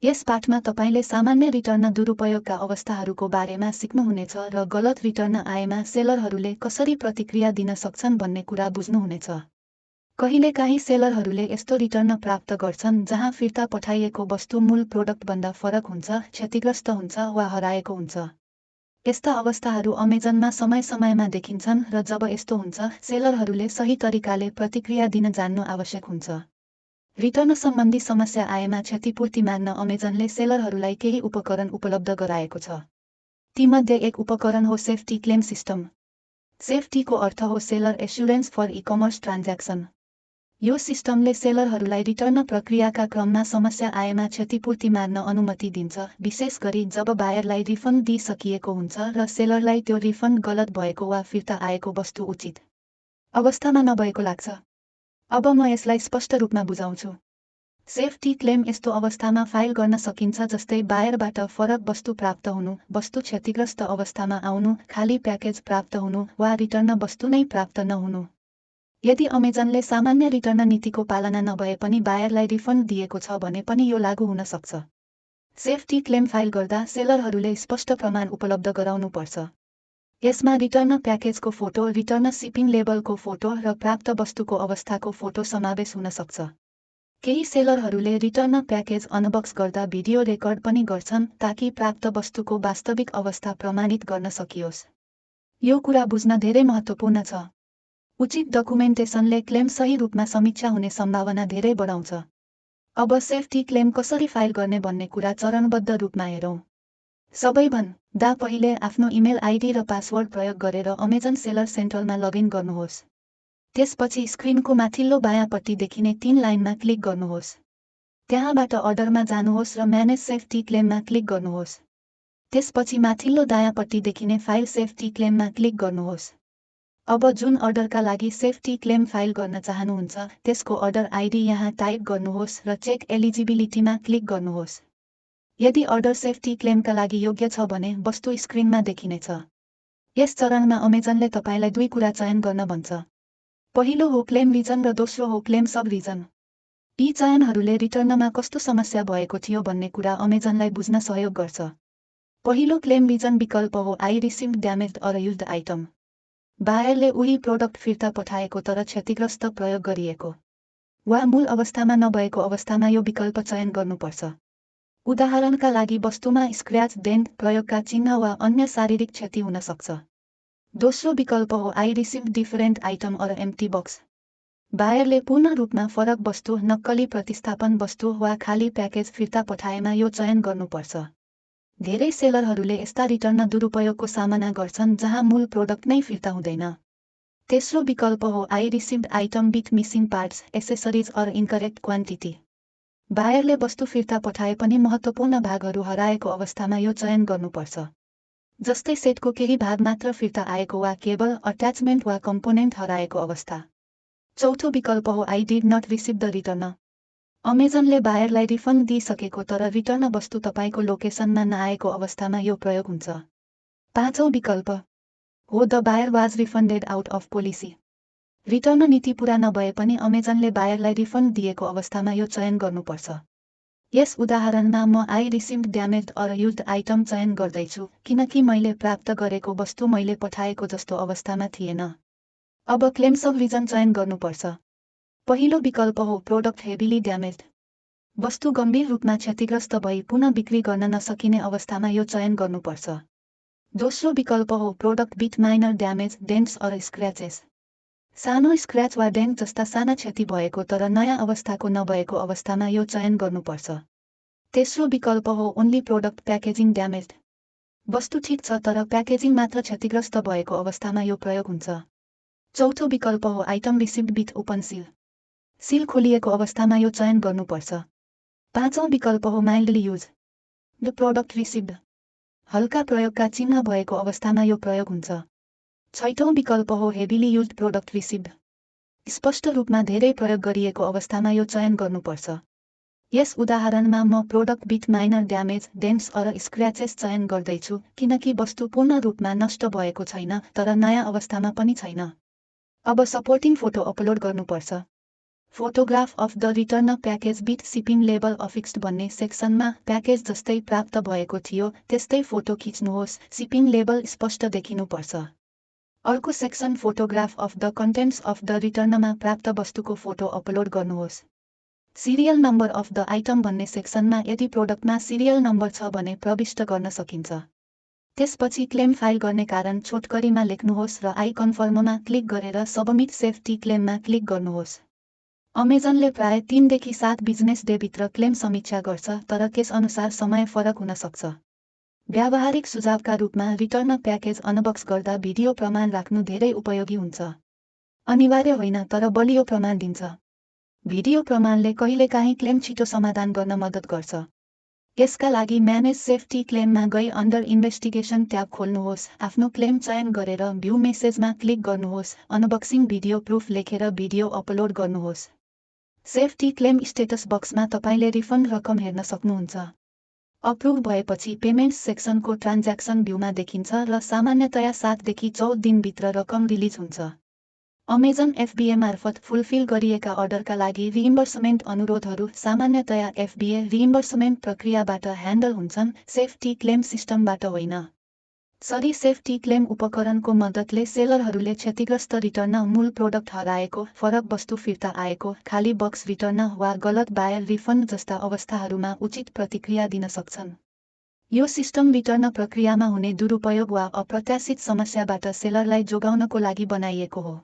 यस पाठमा तपाईले सामान्य रिटर्न दुरुपयोगका अवस्थाहरूको बारेमा सिक्नुहुनेछ र गलत रिटर्न आएमा सेलरहरूले कसरी प्रतिक्रिया दिन सक्छन् भन्ने कुरा बुझ्नुहुनेछ। कहिलेकाहीँ सेलरहरूले यस्तो रिटर्न प्राप्त गर्छन् जहाँ फिर्ता पठाइएको वस्तु मूल प्रोडक्टभन्दा फरक हुन्छ, क्षतिग्रस्त हुन्छ वा हराएको हुन्छ। यस्ता अवस्थाहरू अमेजनमा समय-समयमा देखिन्छन् र जब यस्तो हुन्छ, सेलरहरूले सही तरिकाले प्रतिक्रिया दिन जान्नु आवश्यक हुन्छ। रिटर्न सम्बन्धी समस्या आएमा क्षतिपूर्ति माग्न अमेजनले सेलरहरूलाई केही उपकरण उपलब्ध गराएको छ। तीमध्ये एक उपकरण हो सेफ्टी क्लेम सिस्टम। सेफ्टीको अर्थ हो सेलर एस्युरेन्स फर ई-कमर्स ट्रान्ज्याक्सन। यो सिस्टमले सेलरहरूलाई रिटर्न प्रक्रियाका क्रममा समस्या आएमा क्षतिपूर्ति माग्न अनुमति दिन्छ, विशेष गरी जब बायरलाई रिफन्ड दिइसकिएको हुन्छ र सेलरलाई त्यो रिफन्ड गलत भएको वा फिर्ता आएको वस्तु उचित अवस्थामा नभएको लाग्छ। अब म यसलाई स्पष्ट रूपमा बुझाउँछु। सेफ्टी क्लेम यस्तो अवस्थामा फाइल गर्न सकिन्छ जस्तै बायरबाट फरक वस्तु प्राप्त हुनु, वस्तु क्षतिग्रस्त अवस्थामा आउनु, खाली प्याकेज प्राप्त हुनु वा रिटर्न वस्तु नै प्राप्त नहुनु। यदि अमेजनले सामान्य रिटर्न नीतिको पालना नभए पनि बायरलाई रिफन्ड दिएको छ भने पनि यो लागू हुन सक्छ। सेफ्टी क्लेम फाइल गर्दा सेलरहरूले स्पष्ट प्रमाण उपलब्ध गराउनुपर्छ। यसमा रिटर्न प्याकेजको फोटो, रिटर्न शिपिङ लेबलको फोटो र प्राप्त वस्तुको अवस्थाको फोटो समावेश हुन सक्छ। केही सेलरहरूले रिटर्न प्याकेज अनबक्स गर्दा भिडियो रेकर्ड पनि गर्छन् ताकि प्राप्त वस्तुको वास्तविक अवस्था प्रमाणित गर्न सकियोस्। यो कुरा बुझ्न धेरै महत्त्वपूर्ण छ। उचित डकुमेन्टेसनले क्लेम सही रूपमा समीक्षा हुने सम्भावना धेरै बढाउँछ। अब सेफ्टी क्लेम कसरी फाइल गर्ने भन्ने कुरा चरणबद्ध रूपमा हेरौँ। सबैभन्दा पहिले आफ्नो इमेल आइडी र पासवर्ड प्रयोग गरेर अमेजन सेलर सेन्ट्रलमा लगइन गर्नुहोस्। त्यसपछि स्क्रिनको माथिल्लो बायाँपट्टि देखिने 3 लाइनमा क्लिक गर्नुहोस्। त्यहाँबाट अर्डरमा जानुहोस् र म्यानेज सेफ्टी क्लेममा क्लिक गर्नुहोस्। त्यसपछि माथिल्लो दायाँपट्टि देखिने फाइल सेफ्टी क्लेममा क्लिक गर्नुहोस्। अब जुन अर्डरका लागि सेफ्टी क्लेम फाइल गर्न चाहनुहुन्छ त्यसको अर्डर आइडी यहाँ टाइप गर्नुहोस् र चेक एलिजिबिलिटीमा क्लिक गर्नुहोस्। यदि अर्डर सेफ्टी क्लेमका लागि योग्य छ भने वस्तु स्क्रिनमा देखिनेछ। यस चरणमा अमेजनले तपाईलाई 2 कुरा चयन गर्न भन्छ। पहिलो हो क्लेम रिजन र दोस्रो हो क्लेम सब रिजन। यी चयनहरूले रिटर्नमा कस्तो समस्या भएको थियो भन्ने कुरा अमेजनलाई बुझ्न सहयोग गर्छ। पहिलो क्लेम रिजन विकल्प हो I received damaged or used item. बायरले उही प्रोडक्ट फिर्ता पठाएको तर क्षतिग्रस्त प्रयोग गरिएको वा मूल अवस्थामा नभएको अवस्थामा यो विकल्प चयन गर्नुपर्छ। उदाहरणका लागि वस्तुमा स्क्रैच, डेन्ट, प्रयोगका चिन्ह वा अन्य शारीरिक क्षति हुन सक्छ। दोस्रो विकल्प हो I received different item or empty box. बायरले पूर्ण रूपमा फरक वस्तु, नक्कली प्रतिस्थापन वस्तु वा खाली प्याकेज फिर्ता पठाएमा यो चयन गर्नुपर्छ। धेरै सेलरहरूले यस्ता रिटर्न दुरुपयोगको सामना गर्छन् जहाँ मूल प्रोडक्ट नै फिर्ता हुँदैन। तेस्रो विकल्प हो I received item with missing parts, accessories or incorrect quantity. बायरले वस्तु फिर्ता पठाए पनि महत्त्वपूर्ण भागहरू हराएको अवस्थामा यो चयन गर्नुपर्छ। जस्तै सेटको केही भाग मात्र फिर्ता आएको वा केबल, अट्याचमेन्ट वा कम्पोनेन्ट हराएको अवस्था। चौथो विकल्प हो I did not receive the return. अमेजनले बायरलाई रिफन्ड दिइसकेको तर रिटर्न वस्तु तपाईको लोकेसनमा नआएको अवस्थामा यो प्रयोग हुन्छ। पाँचौं विकल्प हो the buyer was refunded out of policy. Return नीति पूरा नभए पनि अमेजनले बायरलाई रिफन्ड दिएको अवस्थामा यो चयन गर्नुपर्छ। यस उदाहरणमा म I received damaged or used item चयन गर्दैछु किनकि मैले प्राप्त गरेको वस्तु मैले पठाएको जस्तो अवस्थामा थिएन। अब क्लेम सब रिजन चयन गर्नुपर्छ। पहिलो विकल्प हो प्रोडक्ट हेभिली ड्यामेज्ड। वस्तु गम्भीर रूपमा क्षतिग्रस्त भई पुनः बिक्री गर्न नसकिने अवस्थामा यो चयन गर्नुपर्छ। दोस्रो विकल्प हो product with minor damage, dents or scratches. सानो स्क्रैच वा डेन्ट जस्ता साना क्षति भएको तर नयाँ अवस्थाको नभएको अवस्थामा यो चयन गर्नुपर्छ। तेस्रो विकल्प हो ओन्ली प्रोडक्ट प्याकेजिङ ड्यामेज्ड। वस्तु ठिक छ तर प्याकेजिङ मात्र क्षतिग्रस्त भएको अवस्थामा यो प्रयोग हुन्छ। चौथो विकल्प हो आइटम रिसिभ्ड विथ ओपन सिल। सिल खोलिएको अवस्थामा यो चयन गर्नुपर्छ। पाँचौं विकल्प हो mildly use the product received. हल्का प्रयोगका चिन्ह भएको अवस्थामा यो प्रयोग हुन्छ। छैटौं विकल्प हो हेभिली युज्ड प्रोडक्ट रिसिभ्ड। स्पष्ट रूपमा धेरै प्रयोग गरिएको अवस्थामा यो चयन गर्नुपर्छ। यस उदाहरणमा म product with minor damage, dents or scratches चयन गर्दैछु किनकि वस्तु पूर्ण रूपमा नष्ट भएको छैन तर नयाँ अवस्थामा पनि छैन। अब सपोर्टिङ फोटो अपलोड गर्नुपर्छ। Photograph of the return package with shipping label affixed भन्ने सेक्सनमा प्याकेज जस्तै प्राप्त भएको थियो त्यस्तै फोटो खिच्नुहोस्, सिपिङ लेबल स्पष्ट देखिनुपर्छ। अर्को section photograph of the contents of the रिटर्नमा प्राप्त वस्तुको फोटो अपलोड गर्नुहोस्। Serial number of the item भन्ने सेक्सनमा यदि प्रोडक्टमा सिरियल नम्बर छ भने प्रविष्ट गर्न सकिन्छ। त्यसपछि क्लेम फाइल गर्ने कारण छोटकरीमा लेख्नुहोस् र आई कन्फर्ममा क्लिक गरेर सबमिट सेफ्टी क्लेममा क्लिक गर्नुहोस्। अमेजनले प्राय 3 देखि 7 बिजनेस डेभित्र क्लेम समीक्षा गर्छ, तर केस अनुसार समय फरक हुन सक्छ। व्यावहारिक सुझावका रूपमा रिटर्न प्याकेज अनबक्स गर्दा भिडियो प्रमाण राख्नु धेरै उपयोगी हुन्छ। अनिवार्य होइन, तर बलियो प्रमाण दिन्छ। भिडियो प्रमाणले कहिलेकाहीँ क्लेम छिटो समाधान गर्न मद्दत गर्छ। यसका लागि म्यानेज सेफ्टी क्लेममा गई अन्डर इन्भेस्टिगेसन ट्याब खोल्नुहोस्, आफ्नो क्लेम चयन गरेर भ्यू मेसेजमा क्लिक गर्नुहोस्, अनबक्सिङ भिडियो प्रुफ लेखेर भिडियो अपलोड गर्नुहोस्। सेफ्टी क्लेम स्टेटस बक्समा तपाईँले रिफन्ड रकम हेर्न सक्नुहुन्छ। अप्रुभ भएपछि पेमेन्ट्स सेक्सनको ट्रान्ज्याक्सन भ्यूमा देखिन्छ र सामान्यतया 7 देखि 14 दिनभित्र रकम रिलिज हुन्छ। अमेजन एफबीए मार्फत फुलफिल गरिएका अर्डरका लागि रिइम्बर्समेन्ट अनुरोधहरू सामान्यतया एफबीए रिइम्बर्समेन्ट प्रक्रियाबाट ह्यान्डल हुन्छन्, सेफ्टी क्लेम सिस्टमबाट होइन। सरी सेफ्टी क्लेम उपकरणको मद्दतले सेलरहरूले क्षतिग्रस्त रिटर्न, मूल प्रोडक्ट हराएको, फरक वस्तु फिर्ता आएको, खाली बक्स रिटर्न वा गलत बायर रिफन्ड जस्ता अवस्थाहरूमा उचित प्रतिक्रिया दिन सक्छन्। यो सिस्टम रिटर्न प्रक्रियामा हुने दुरुपयोग वा अप्रत्याशित समस्याबाट सेलरलाई जोगाउनको लागि बनाइएको हो।